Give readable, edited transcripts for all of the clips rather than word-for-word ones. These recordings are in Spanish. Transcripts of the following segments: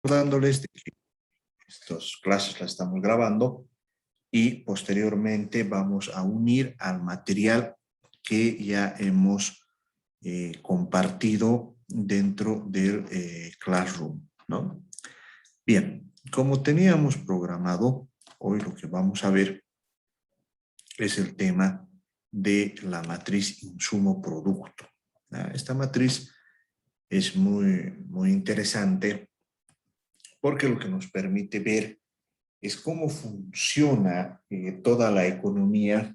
Recordándoles de que estas clases las estamos grabando y posteriormente vamos a unir al material que ya hemos compartido dentro del Classroom, ¿no? Bien, como teníamos programado, hoy lo que vamos a ver es el tema de la matriz insumo-producto. Esta matriz es muy interesante porque lo que nos permite ver es cómo funciona toda la economía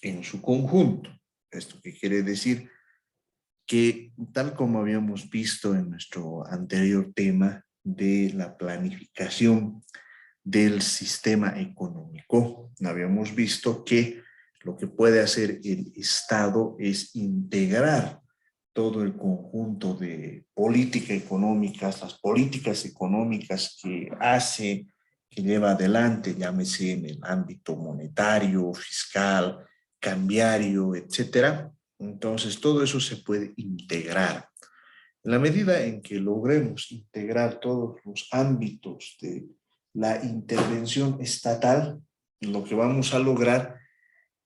en su conjunto. ¿Esto qué quiere decir? Que tal como habíamos visto en nuestro anterior tema de la planificación del sistema económico, habíamos visto que lo que puede hacer el Estado es integrar todo el conjunto de políticas económicas, las políticas económicas que hace, que lleva adelante, llámese en el ámbito monetario, fiscal, cambiario, etcétera. Entonces, todo eso se puede integrar. En la medida en que logremos integrar todos los ámbitos de la intervención estatal, lo que vamos a lograr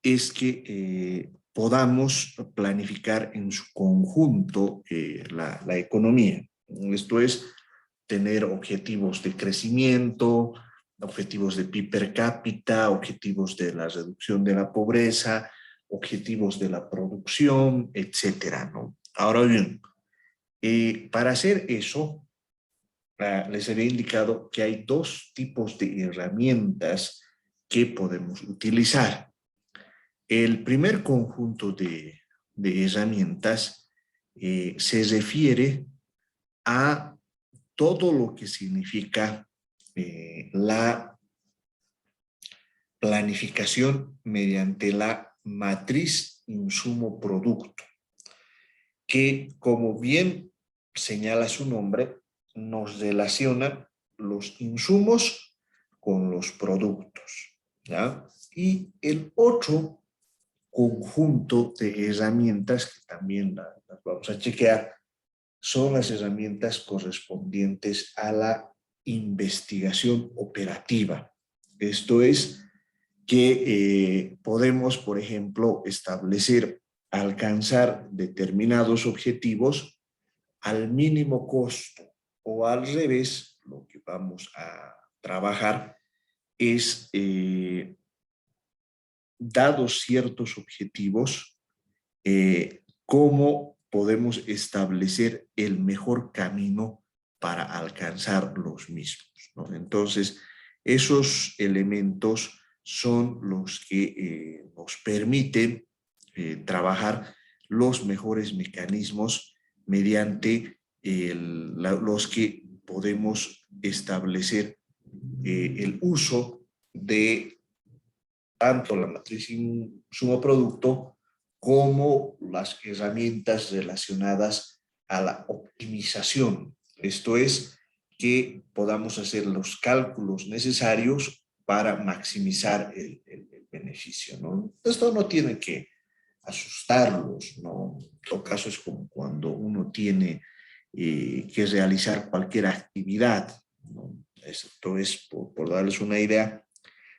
es que podamos planificar en su conjunto la economía. Esto es tener objetivos de crecimiento, objetivos de PIB per cápita, objetivos de la reducción de la pobreza, objetivos de la producción, etcétera, ¿no? Ahora bien, para hacer eso, les había indicado que hay dos tipos de herramientas que podemos utilizar. El primer conjunto de herramientas se refiere a todo lo que significa la planificación mediante la matriz insumo-producto, que como bien señala su nombre, nos relaciona los insumos con los productos, ¿ya? Y el otro conjunto de herramientas que también las vamos a chequear son las herramientas correspondientes a la investigación operativa. Esto es que podemos, por ejemplo, establecer, alcanzar determinados objetivos al mínimo costo, o al revés, lo que vamos a trabajar es dados ciertos objetivos, cómo podemos establecer el mejor camino para alcanzar los mismos, ¿no? Entonces, esos elementos son los que nos permiten trabajar los mejores mecanismos mediante los que podemos establecer el uso de tanto la matriz insumo-producto como las herramientas relacionadas a la optimización. Esto es, que podamos hacer los cálculos necesarios para maximizar el beneficio, ¿no? Esto no tiene que asustarlos, ¿no? En todo caso es como cuando uno tiene que realizar cualquier actividad, ¿no? Esto es, por darles una idea,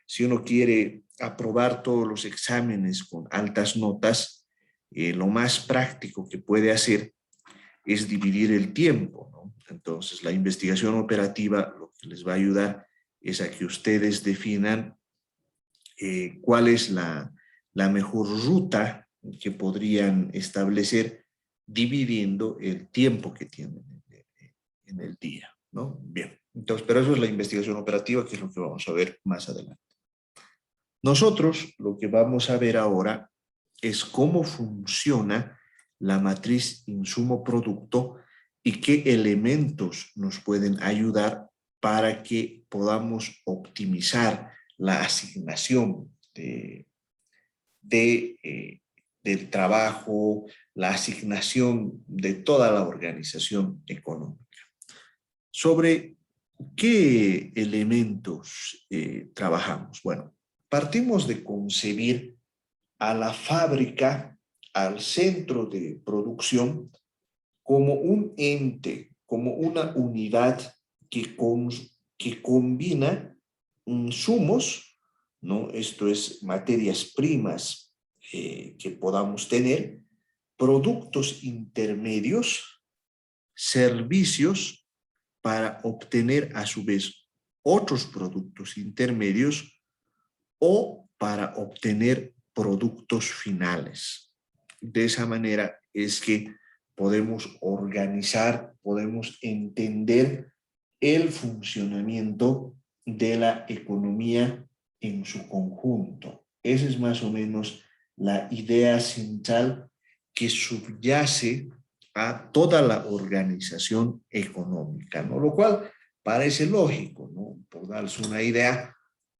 si uno quiere aprobar todos los exámenes con altas notas, lo más práctico que puede hacer es dividir el tiempo, ¿no? Entonces, la investigación operativa lo que les va a ayudar es a que ustedes definan cuál es la mejor ruta que podrían establecer dividiendo el tiempo que tienen en el día, ¿no? Bien, entonces, pero eso es la investigación operativa, que es lo que vamos a ver más adelante. Nosotros lo que vamos a ver ahora es cómo funciona la matriz insumo-producto y qué elementos nos pueden ayudar para que podamos optimizar la asignación del trabajo, la asignación de toda la organización económica. ¿Sobre qué elementos trabajamos? Bueno, partimos de concebir a la fábrica, al centro de producción, como un ente, como una unidad que combina insumos, ¿no? Esto es materias primas que podamos tener, productos intermedios, servicios para obtener a su vez otros productos intermedios o para obtener productos finales. De esa manera es que podemos organizar, podemos entender el funcionamiento de la economía en su conjunto. Esa es más o menos la idea central que subyace a toda la organización económica, ¿no? Lo cual parece lógico, ¿no? Por darles una idea,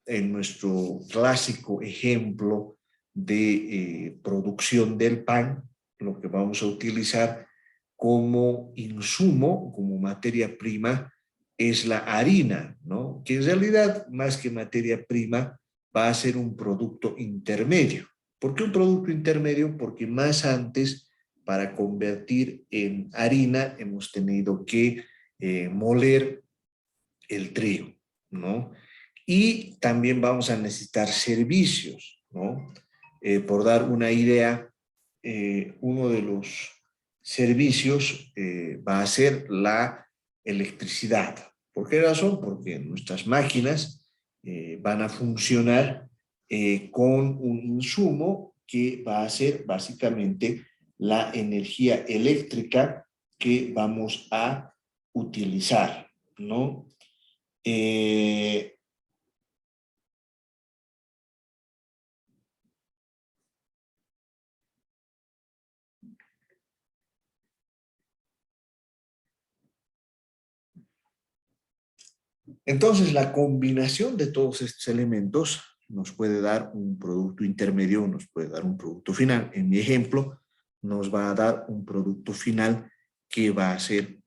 en nuestro clásico ejemplo de producción del pan, lo que vamos a utilizar como insumo, como materia prima, es la harina, ¿no? Que en realidad, más que materia prima, va a ser un producto intermedio. ¿Por qué un producto intermedio? Porque más antes, para convertir en harina, hemos tenido que moler el trigo, ¿no? Y también vamos a necesitar servicios, ¿no? Por dar una idea, uno de los servicios va a ser la electricidad. ¿Por qué razón? Porque nuestras máquinas van a funcionar con un insumo que va a ser básicamente la energía eléctrica que vamos a utilizar, ¿no? Eh, entonces, la combinación de todos estos elementos nos puede dar un producto intermedio, nos puede dar un producto final. En mi ejemplo, nos va a dar un producto final que va a ser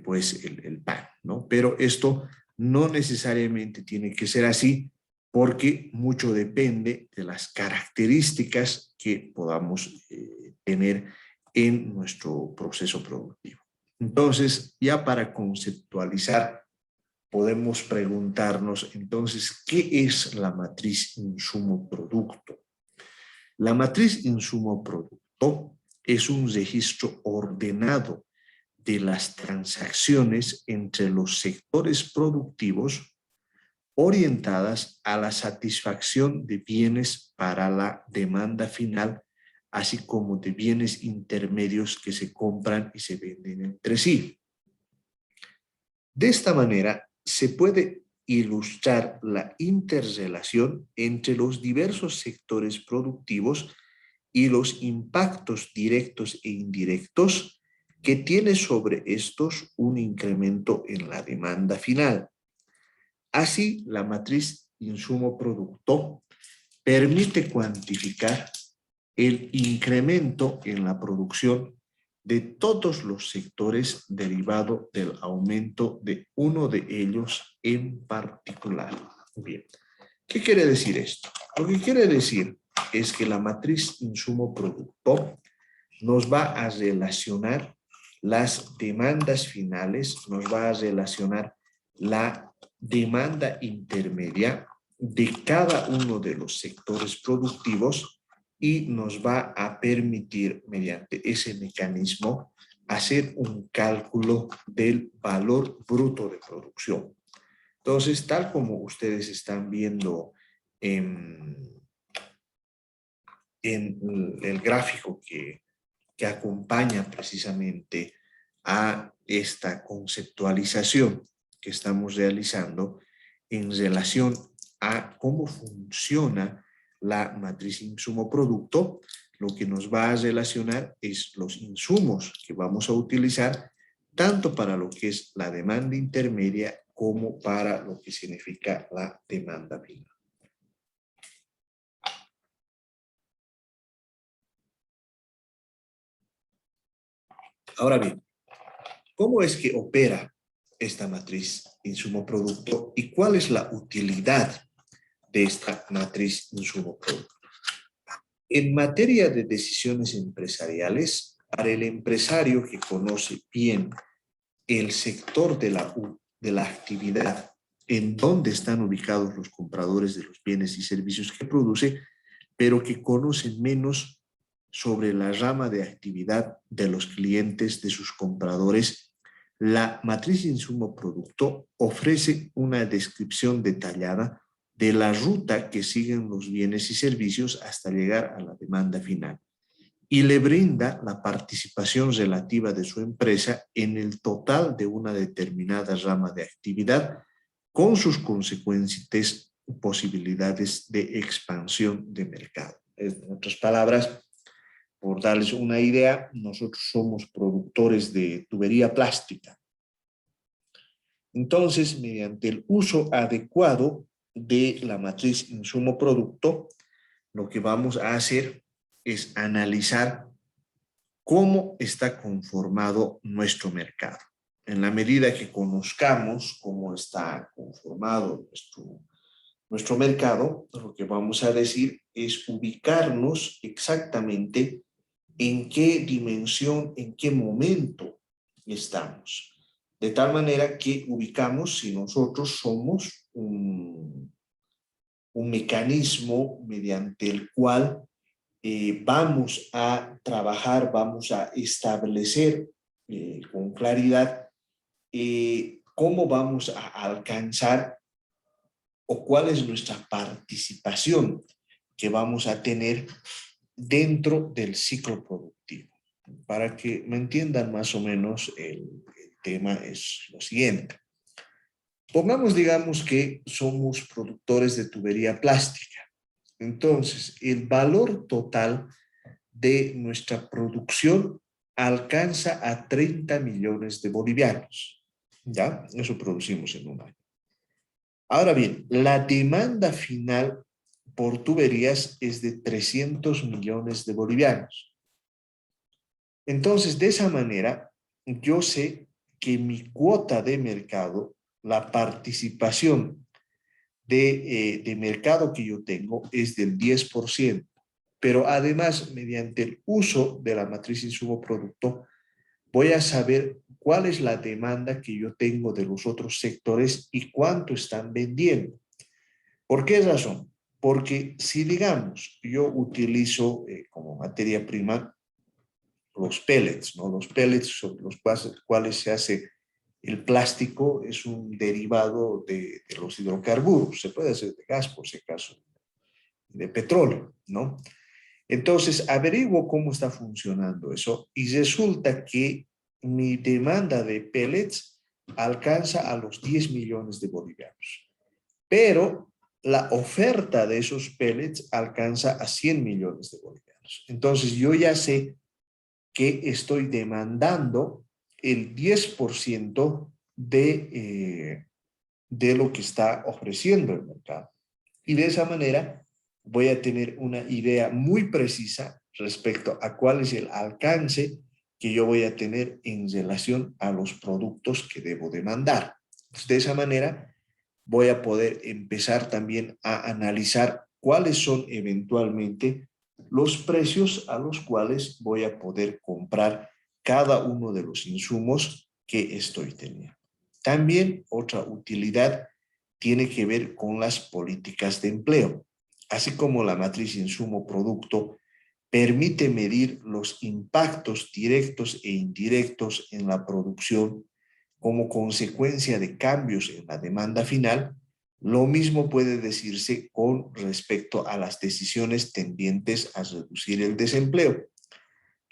pues el pan, ¿no? Pero esto no necesariamente tiene que ser así porque mucho depende de las características que podamos tener en nuestro proceso productivo. Entonces, ya para conceptualizar, podemos preguntarnos entonces, ¿qué es la matriz insumo-producto? La matriz insumo-producto es un registro ordenado de las transacciones entre los sectores productivos orientadas a la satisfacción de bienes para la demanda final, así como de bienes intermedios que se compran y se venden entre sí. De esta manera, se puede ilustrar la interrelación entre los diversos sectores productivos y los impactos directos e indirectos que tiene sobre estos un incremento en la demanda final. Así, la matriz insumo-producto permite cuantificar el incremento en la producción de todos los sectores derivado del aumento de uno de ellos en particular. Bien, ¿qué quiere decir esto? Lo que quiere decir es que la matriz insumo-producto nos va a relacionar las demandas finales, nos va a relacionar la demanda intermedia de cada uno de los sectores productivos y nos va a permitir, mediante ese mecanismo, hacer un cálculo del valor bruto de producción. Entonces, tal como ustedes están viendo en el gráfico que acompaña precisamente a esta conceptualización que estamos realizando en relación a cómo funciona la matriz insumo-producto, lo que nos va a relacionar es los insumos que vamos a utilizar tanto para lo que es la demanda intermedia como para lo que significa la demanda final. Ahora bien, ¿cómo es que opera esta matriz insumo-producto y cuál es la utilidad de esta matriz insumo-producto? En materia de decisiones empresariales, para el empresario que conoce bien el sector de la de la actividad, en dónde están ubicados los compradores de los bienes y servicios que produce, pero que conocen menos sobre la rama de actividad de los clientes, de sus compradores. La matriz insumo-producto ofrece una descripción detallada de la ruta que siguen los bienes y servicios hasta llegar a la demanda final y le brinda la participación relativa de su empresa en el total de una determinada rama de actividad con sus consecuentes posibilidades de expansión de mercado. En otras palabras, por darles una idea, nosotros somos productores de tubería plástica. Entonces, mediante el uso adecuado de la matriz insumo-producto, lo que vamos a hacer es analizar cómo está conformado nuestro mercado. En la medida que conozcamos cómo está conformado nuestro mercado, lo que vamos a decir es ubicarnos exactamente en qué dimensión, en qué momento estamos. De tal manera que ubicamos si nosotros somos un mecanismo mediante el cual vamos a trabajar, vamos a establecer con claridad cómo vamos a alcanzar o cuál es nuestra participación que vamos a tener dentro del ciclo productivo. Para que me entiendan más o menos, el tema es lo siguiente. Pongamos, digamos, que somos productores de tubería plástica. Entonces, el valor total de nuestra producción alcanza a 30 millones de bolivianos. ¿Ya? Eso producimos en un año. Ahora bien, la demanda final por tuberías es de 300 millones de bolivianos. Entonces, de esa manera, yo sé que mi cuota de mercado, la participación de mercado que yo tengo es del 10%, pero además, mediante el uso de la matriz insumo-producto, voy a saber cuál es la demanda que yo tengo de los otros sectores y cuánto están vendiendo. ¿Por qué razón? Porque si, digamos, yo utilizo como materia prima los pellets, ¿no? Los pellets sobre los cuales se hace el plástico es un derivado de los hidrocarburos. Se puede hacer de gas, por si acaso, de petróleo, ¿no? Entonces, averiguo cómo está funcionando eso y resulta que mi demanda de pellets alcanza a los 10 millones de bolivianos. Pero la oferta de esos pellets alcanza a 100 millones de bolivianos. Entonces, yo ya sé que estoy demandando el 10% de lo que está ofreciendo el mercado. Y de esa manera voy a tener una idea muy precisa respecto a cuál es el alcance que yo voy a tener en relación a los productos que debo demandar. Entonces, de esa manera voy a poder empezar también a analizar cuáles son eventualmente los precios a los cuales voy a poder comprar cada uno de los insumos que estoy teniendo. También otra utilidad tiene que ver con las políticas de empleo, así como la matriz insumo-producto permite medir los impactos directos e indirectos en la producción como consecuencia de cambios en la demanda final. Lo mismo puede decirse con respecto a las decisiones tendientes a reducir el desempleo,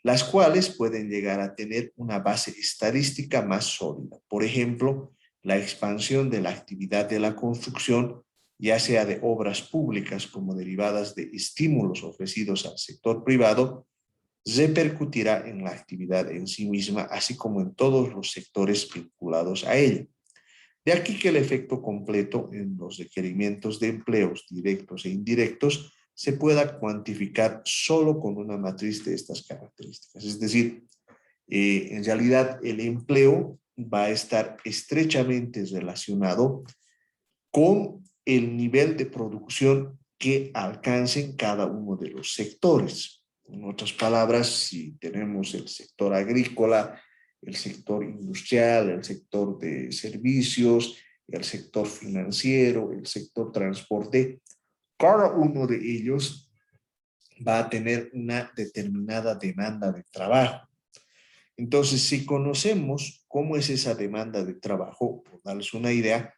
las cuales pueden llegar a tener una base estadística más sólida. Por ejemplo, la expansión de la actividad de la construcción, ya sea de obras públicas como derivadas de estímulos ofrecidos al sector privado, repercutirá en la actividad en sí misma, así como en todos los sectores vinculados a ella. De aquí que el efecto completo en los requerimientos de empleos directos e indirectos se pueda cuantificar solo con una matriz de estas características. Es decir, en realidad el empleo va a estar estrechamente relacionado con el nivel de producción que alcancen cada uno de los sectores. En otras palabras, si tenemos el sector agrícola el sector industrial, el sector de servicios, el sector financiero, el sector transporte. Cada uno de ellos va a tener una determinada demanda de trabajo. Entonces, si conocemos cómo es esa demanda de trabajo, por darles una idea,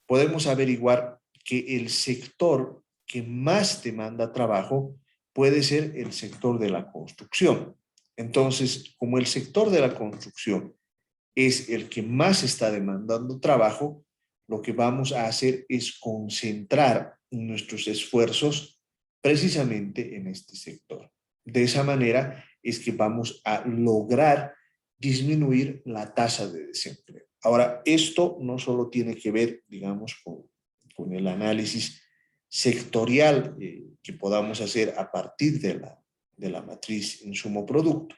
podemos averiguar que el sector que más demanda trabajo puede ser el sector de la construcción. Entonces, como el sector de la construcción es el que más está demandando trabajo, lo que vamos a hacer es concentrar nuestros esfuerzos precisamente en este sector. De esa manera es que vamos a lograr disminuir la tasa de desempleo. Ahora, esto no solo tiene que ver, digamos, con el análisis sectorial que podamos hacer a partir de la matriz insumo-producto,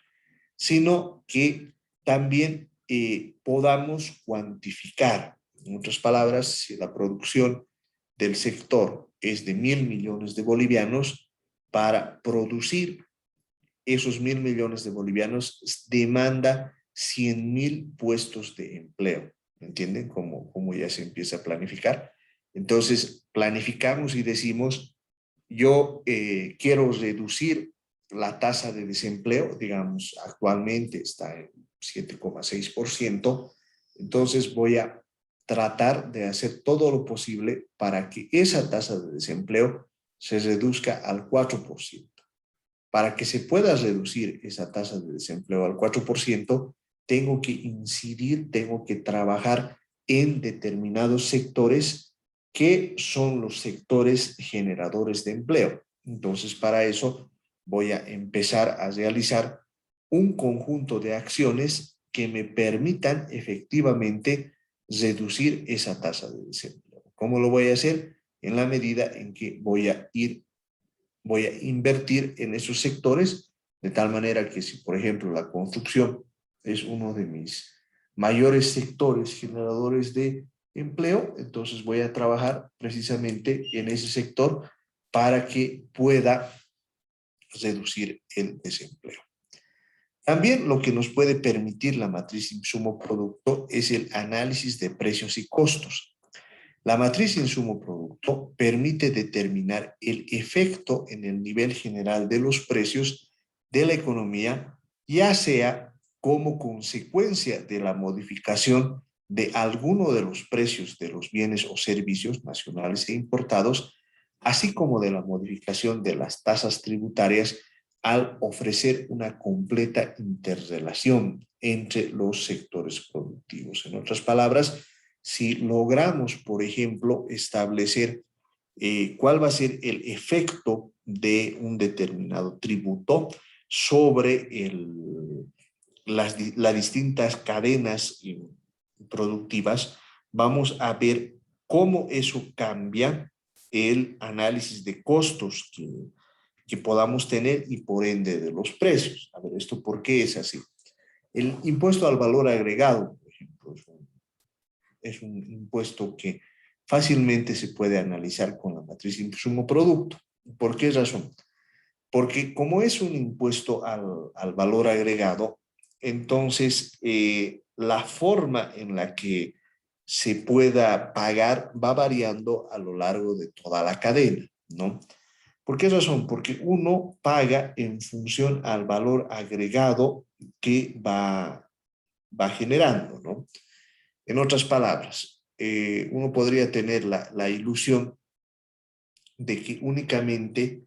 sino que también podamos cuantificar. En otras palabras, si la producción del sector es de 1.000 millones de bolivianos, para producir esos 1.000 millones de bolivianos demanda 100.000 puestos de empleo. ¿Me entienden? Cómo ya se empieza a planificar. Entonces, planificamos y decimos, yo quiero reducir la tasa de desempleo, digamos, actualmente está en 7,6%, entonces voy a tratar de hacer todo lo posible para que esa tasa de desempleo se reduzca al 4%. Para que se pueda reducir esa tasa de desempleo al 4%, tengo que incidir, tengo que trabajar en determinados sectores que son los sectores generadores de empleo. Entonces, para eso voy a empezar a realizar un conjunto de acciones que me permitan efectivamente reducir esa tasa de desempleo. ¿Cómo lo voy a hacer? En la medida en que voy a invertir en esos sectores, de tal manera que si, por ejemplo, la construcción es uno de mis mayores sectores generadores de empleo, entonces voy a trabajar precisamente en ese sector para que pueda reducir el desempleo. También lo que nos puede permitir la matriz insumo-producto es el análisis de precios y costos. La matriz insumo-producto permite determinar el efecto en el nivel general de los precios de la economía, ya sea como consecuencia de la modificación de alguno de los precios de los bienes o servicios nacionales e importados, así como de la modificación de las tasas tributarias al ofrecer una completa interrelación entre los sectores productivos. En otras palabras, si logramos, por ejemplo, establecer cuál va a ser el efecto de un determinado tributo sobre las distintas cadenas productivas, vamos a ver cómo eso cambia el análisis de costos que podamos tener y por ende de los precios. A ver, ¿esto por qué es así? El impuesto al valor agregado, por ejemplo, es un impuesto que fácilmente se puede analizar con la matriz insumo-producto. ¿Por qué razón? Porque como es un impuesto al valor agregado, entonces la forma en la que se pueda pagar va variando a lo largo de toda la cadena, ¿no? ¿Por qué razón? Porque uno paga en función al valor agregado que va generando, ¿no? En otras palabras, uno podría tener la ilusión de que únicamente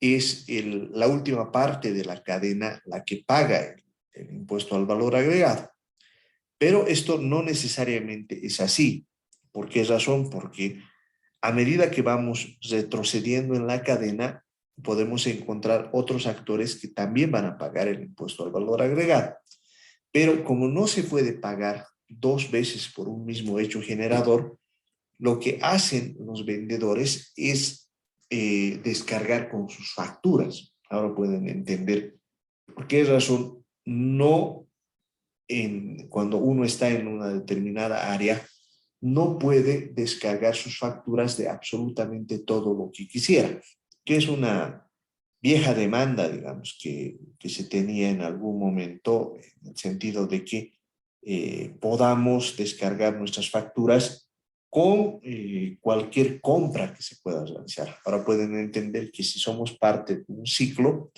es la última parte de la cadena la que paga el impuesto al valor agregado. Pero esto no necesariamente es así. ¿Por qué razón? Porque a medida que vamos retrocediendo en la cadena, podemos encontrar otros actores que también van a pagar el impuesto al valor agregado. Pero como no se puede pagar dos veces por un mismo hecho generador, lo que hacen los vendedores es descargar con sus facturas. Ahora pueden entender por qué razón no, cuando uno está en una determinada área, no puede descargar sus facturas de absolutamente todo lo que quisiera, que es una vieja demanda, digamos, que se tenía en algún momento, en el sentido de que podamos descargar nuestras facturas con cualquier compra que se pueda realizar. Ahora pueden entender que si somos parte de un ciclo,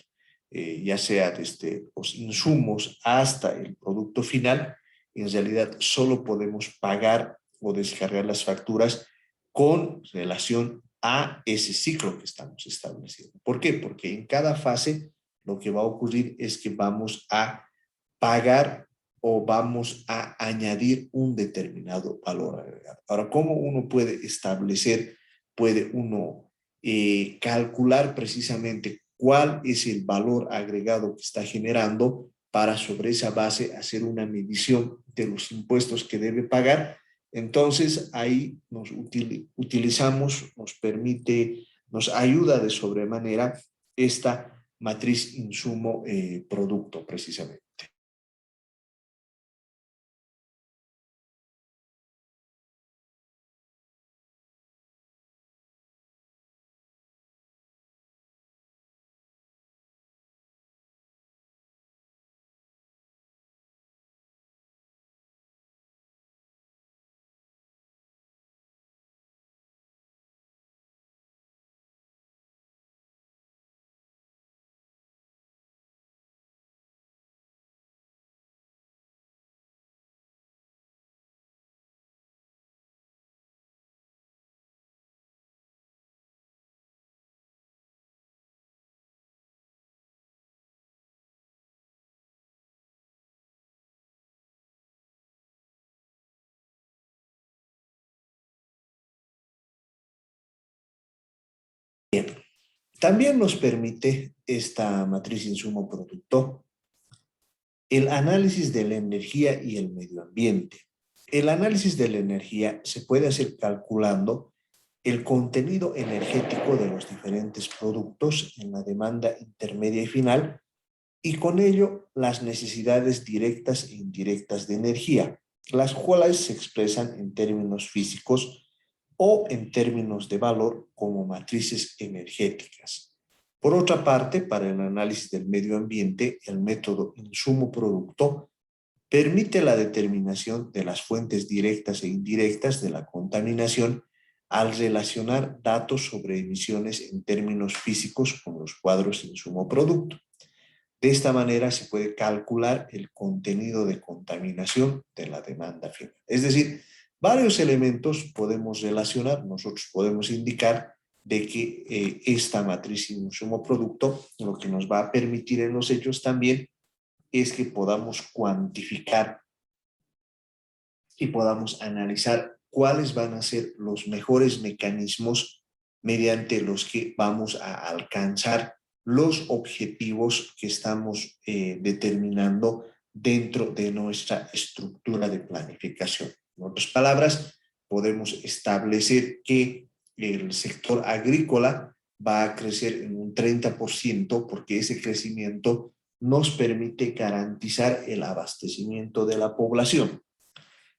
ya sea desde los insumos hasta el producto final, en realidad solo podemos pagar o descargar las facturas con relación a ese ciclo que estamos estableciendo. ¿Por qué? Porque en cada fase lo que va a ocurrir es que vamos a pagar o vamos a añadir un determinado valor agregado. Ahora, ¿cómo uno puede establecer, puede uno calcular precisamente cuál es el valor agregado que está generando para sobre esa base hacer una medición de los impuestos que debe pagar? Entonces ahí utilizamos, nos permite, nos ayuda de sobremanera esta matriz insumo-producto precisamente. También nos permite esta matriz insumo-producto el análisis de la energía y el medio ambiente. El análisis de la energía se puede hacer calculando el contenido energético de los diferentes productos en la demanda intermedia y final, y con ello las necesidades directas e indirectas de energía, las cuales se expresan en términos físicos o en términos de valor como matrices energéticas. Por otra parte, para el análisis del medio ambiente, el método insumo-producto permite la determinación de las fuentes directas e indirectas de la contaminación al relacionar datos sobre emisiones en términos físicos con los cuadros insumo-producto. De esta manera se puede calcular el contenido de contaminación de la demanda final. Es decir, varios elementos podemos relacionar, nosotros podemos indicar de que esta matriz insumo-producto lo que nos va a permitir en los hechos también es que podamos cuantificar y podamos analizar cuáles van a ser los mejores mecanismos mediante los que vamos a alcanzar los objetivos que estamos determinando dentro de nuestra estructura de planificación. En otras palabras, podemos establecer que el sector agrícola va a crecer en un 30% porque ese crecimiento nos permite garantizar el abastecimiento de la población.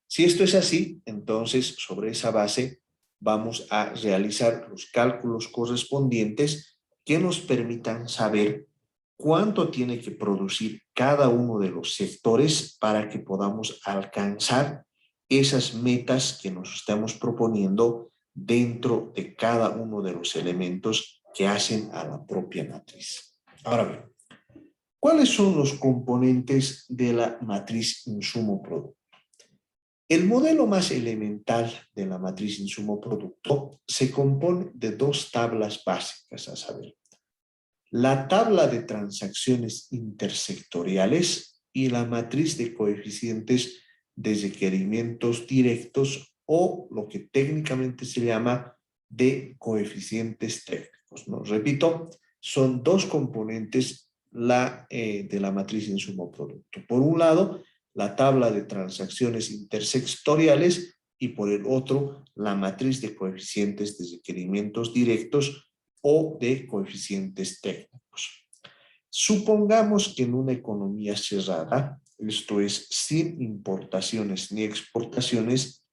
Si esto es así, entonces sobre esa base vamos a realizar los cálculos correspondientes que nos permitan saber cuánto tiene que producir cada uno de los sectores para que podamos alcanzar esas metas que nos estamos proponiendo dentro de cada uno de los elementos que hacen a la propia matriz. Ahora bien, ¿cuáles son los componentes de la matriz insumo-producto? El modelo más elemental de la matriz insumo-producto se compone de dos tablas básicas, a saber, la tabla de transacciones intersectoriales y la matriz de coeficientes de requerimientos directos o lo que técnicamente se llama de coeficientes técnicos, ¿no? Repito, son dos componentes de la matriz insumo-producto. Por un lado, la tabla de transacciones intersectoriales y por el otro, la matriz de coeficientes de requerimientos directos o de coeficientes técnicos. Supongamos que en una economía cerrada, esto es sin importaciones ni exportaciones,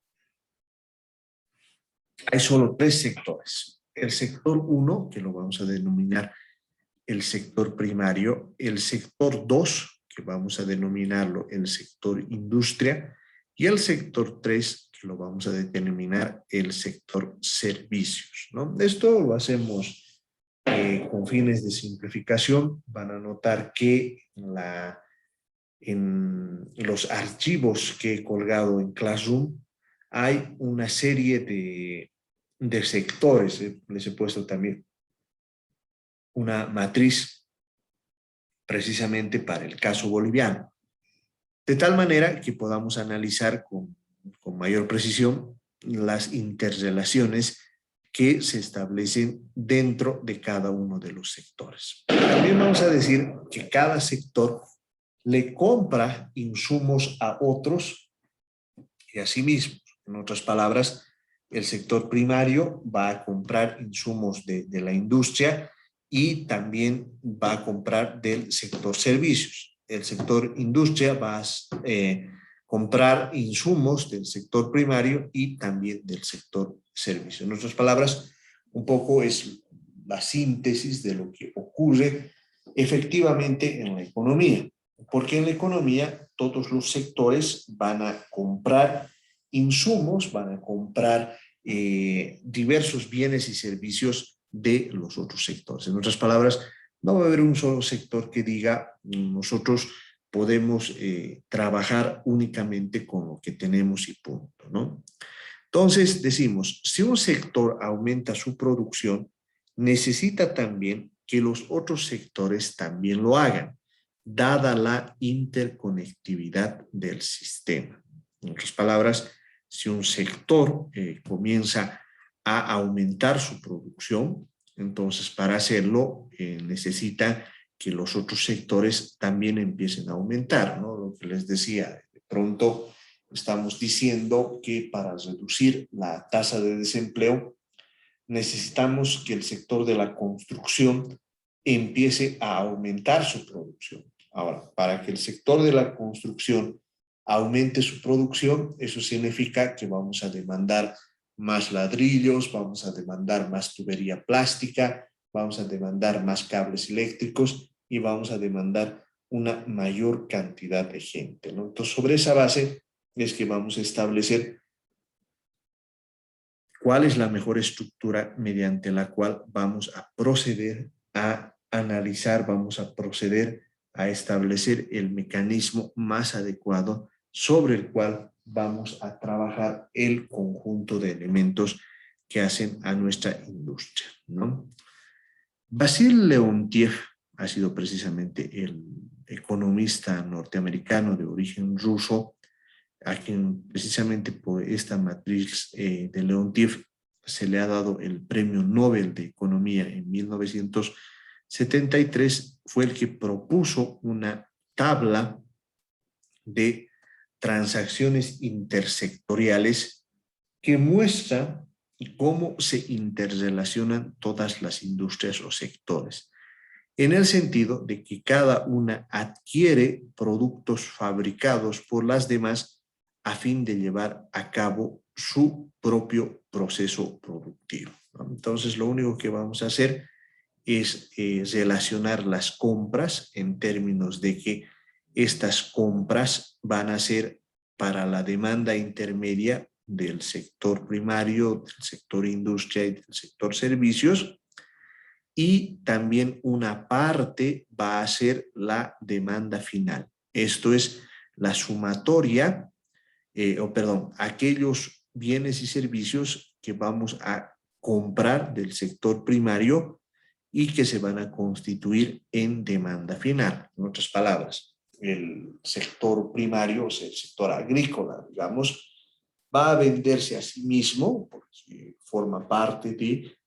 hay solo tres sectores. El sector 1, que lo vamos a denominar el sector primario, el sector 2, que vamos a denominarlo el sector industria, y el sector 3, que lo vamos a determinar el sector servicios, ¿no? Esto lo hacemos con fines de simplificación. Van a notar que en los archivos que he colgado en Classroom hay una serie de sectores. Les he puesto también una matriz precisamente para el caso boliviano, de tal manera que podamos analizar con mayor precisión las interrelaciones que se establecen dentro de cada uno de los sectores. También vamos a decir que cada sector le compra insumos a otros y a sí mismos. En otras palabras, el sector primario va a comprar insumos de la industria y también va a comprar del sector servicios. El sector industria va a comprar insumos del sector primario y también del sector servicios. En otras palabras, un poco es la síntesis de lo que ocurre efectivamente en la economía. Porque en la economía todos los sectores van a comprar insumos, van a comprar diversos bienes y servicios de los otros sectores. En otras palabras, no va a haber un solo sector que diga nosotros podemos trabajar únicamente con lo que tenemos y punto, ¿no? Entonces decimos, si un sector aumenta su producción, necesita también que los otros sectores también lo hagan, dada la interconectividad del sistema. En otras palabras, si un sector comienza a aumentar su producción, entonces para hacerlo necesita que los otros sectores también empiecen a aumentar, ¿no? Lo que les decía, de pronto estamos diciendo que para reducir la tasa de desempleo necesitamos que el sector de la construcción empiece a aumentar su producción. Ahora, para que el sector de la construcción aumente su producción, eso significa que vamos a demandar más ladrillos, vamos a demandar más tubería plástica, vamos a demandar más cables eléctricos y vamos a demandar una mayor cantidad de gente, ¿no? Entonces, sobre esa base es que vamos a establecer cuál es la mejor estructura mediante la cual vamos a proceder a analizar, vamos a proceder a establecer el mecanismo más adecuado sobre el cual vamos a trabajar el conjunto de elementos que hacen a nuestra industria, ¿no? Basil Leontiev ha sido precisamente el economista norteamericano de origen ruso a quien precisamente por esta matriz de Leontiev se le ha dado el Premio Nobel de Economía en 1973, fue el que propuso una tabla de transacciones intersectoriales que muestra cómo se interrelacionan todas las industrias o sectores, en el sentido de que cada una adquiere productos fabricados por las demás a fin de llevar a cabo su propio proceso productivo, ¿no? Entonces, lo único que vamos a hacer es relacionar las compras en términos de que estas compras van a ser para la demanda intermedia del sector primario, del sector industria y del sector servicios, y también una parte va a ser la demanda final. Esto es la sumatoria, aquellos bienes y servicios que vamos a comprar del sector primario y que se van a constituir en demanda final. En otras palabras, el sector primario, o sea, el sector agrícola, digamos, va a venderse a sí mismo, porque forma parte de...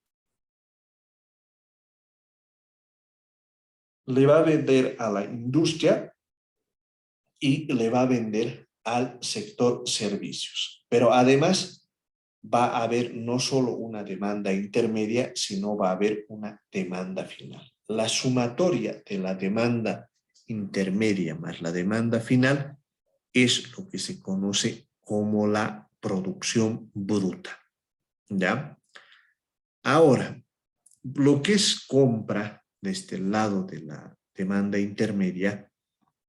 Le va a vender a la industria y le va a vender al sector servicios. Pero además va a haber no solo una demanda intermedia, sino va a haber una demanda final. La sumatoria de la demanda intermedia más la demanda final es lo que se conoce como la producción bruta, ¿ya? Ahora, lo que es compra de este lado de la demanda intermedia,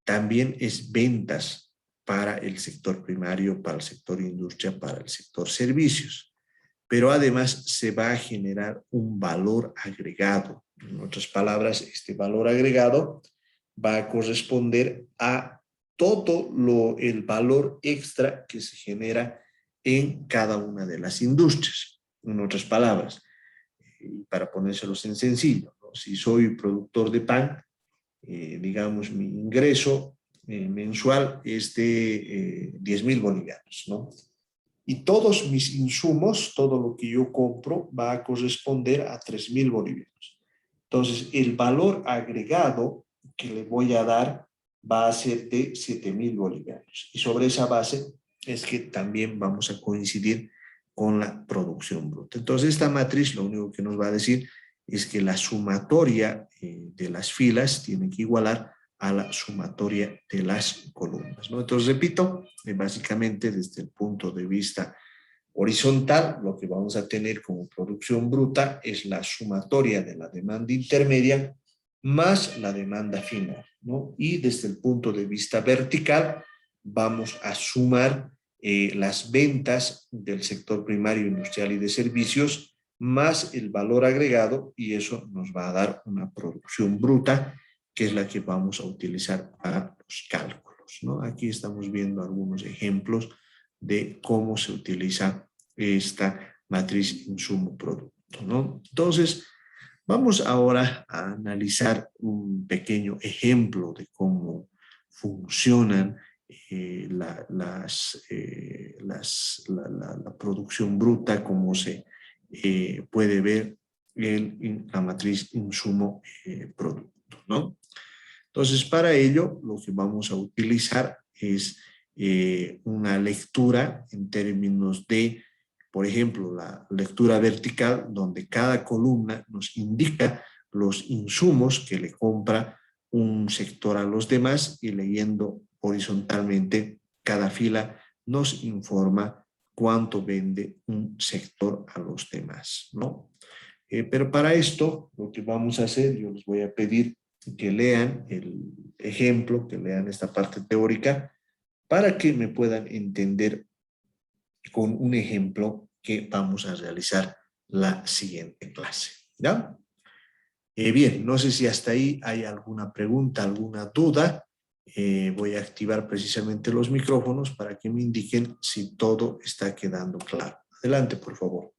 también es ventas para el sector primario, para el sector industria, para el sector servicios. Pero además se va a generar un valor agregado. En otras palabras, este valor agregado va a corresponder a todo el valor extra que se genera en cada una de las industrias. En otras palabras, para ponérselos en sencillo, ¿no? Si soy productor de pan, digamos, mi ingreso mensual es de 10,000 bolivianos, ¿no? Y todos mis insumos, todo lo que yo compro, va a corresponder a 3,000 bolivianos. Entonces, el valor agregado que le voy a dar va a ser de 7,000 bolivianos. Y sobre esa base es que también vamos a coincidir con la producción bruta. Entonces, esta matriz lo único que nos va a decir es que la sumatoria de las filas tiene que igualar a la sumatoria de las columnas, ¿no? Entonces, repito, básicamente desde el punto de vista horizontal, lo que vamos a tener como producción bruta es la sumatoria de la demanda intermedia más la demanda final, ¿no? Y desde el punto de vista vertical, vamos a sumar las ventas del sector primario, industrial y de servicios, más el valor agregado, y eso nos va a dar una producción bruta, que es la que vamos a utilizar para los cálculos, ¿no? Aquí estamos viendo algunos ejemplos de cómo se utiliza esta matriz insumo-producto, ¿no? Entonces, vamos ahora a analizar un pequeño ejemplo de cómo funcionan la producción bruta, cómo se puede ver la matriz insumo-producto, ¿no? Entonces, para ello, lo que vamos a utilizar es una lectura en términos de, por ejemplo, la lectura vertical, donde cada columna nos indica los insumos que le compra un sector a los demás, y leyendo horizontalmente, cada fila nos informa cuánto vende un sector a los demás, ¿no? Pero para esto, lo que vamos a hacer, yo les voy a pedir que lean el ejemplo, que lean esta parte teórica, para que me puedan entender con un ejemplo que vamos a realizar la siguiente clase, ¿ya? Bien, no sé si hasta ahí hay alguna pregunta, alguna duda. Voy a activar precisamente los micrófonos para que me indiquen si todo está quedando claro. Adelante, por favor.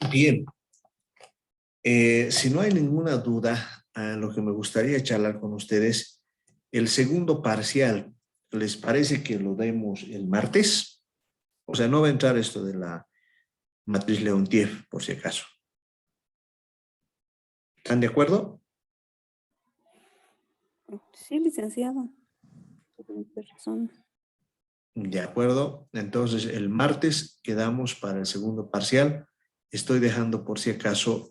Bien, si no hay ninguna duda, lo que me gustaría charlar con ustedes, el segundo parcial, ¿les parece que lo demos el martes? O sea, no va a entrar esto de la matriz Leontief, por si acaso. ¿Están de acuerdo? Sí, licenciado. De acuerdo. Entonces, el martes quedamos para el segundo parcial. Estoy dejando por si acaso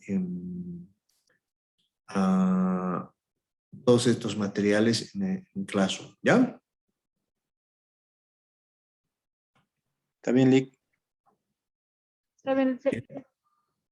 todos estos materiales en Classroom, ¿ya? Está bien, Lick. Está bien,